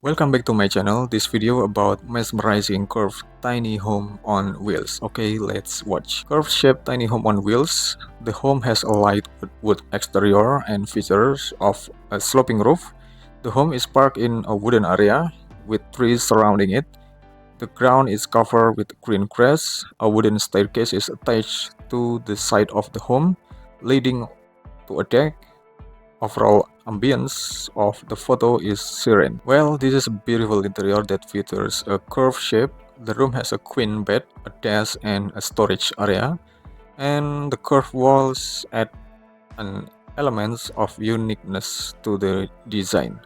Welcome back to my channel. This video about mesmerizing curved tiny home on wheels. Okay, let's watch. Curved shaped tiny home on wheels. The home has a light wood exterior and features of a sloping roof. The home is parked in a wooden area with trees surrounding it. The ground is covered with green grass. A wooden staircase is attached to the side of the home, leading to a deck. Overall ambience of the photo is serene. Well, this is a beautiful interior that features a curved shape. The room has a queen bed, a desk, and a storage area. And the curved walls add an element of uniqueness to the design.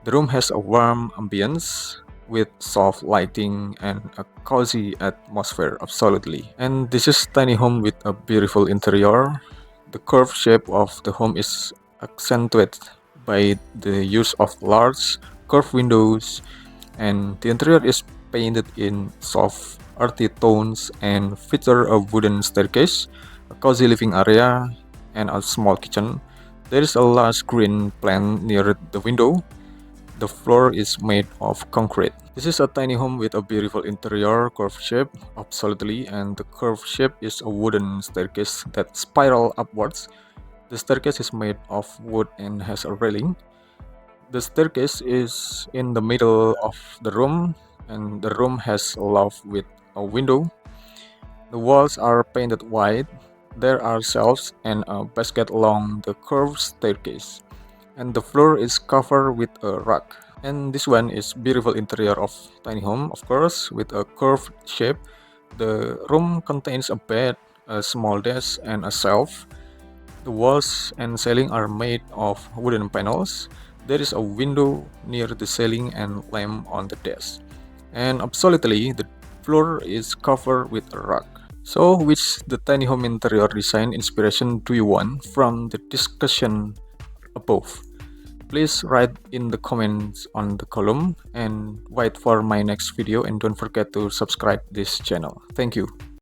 The room has a warm ambience with soft lighting and a cozy atmosphere, absolutely. And this is tiny home with a beautiful interior. The curved shape of the home is accentuated by the use of large curved windows, and the interior is painted in soft earthy tones and feature a wooden staircase, a cozy living area, and a small kitchen. There is a large green plant near the window. The floor is made of concrete. This is a tiny home with a beautiful interior, curved shape, absolutely, and the curved shape is a wooden staircase that spiral upwards. The staircase is made of wood and has a railing. The staircase is in the middle of the room, and the room has a loft with a window. The walls are painted white. There are shelves and a basket along the curved staircase, and the floor is covered with a rug. And this one is beautiful interior of tiny home, of course, with a curved shape. The room contains a bed, a small desk, and a shelf. The walls and ceiling are made of wooden panels. There is a window near the ceiling and lamp on the desk. And absolutely, the floor is covered with a rug. So, which the tiny home interior design inspiration do you want from the discussion above? Please write in the comments on the column and wait for my next video, and don't forget to subscribe this channel. Thank you.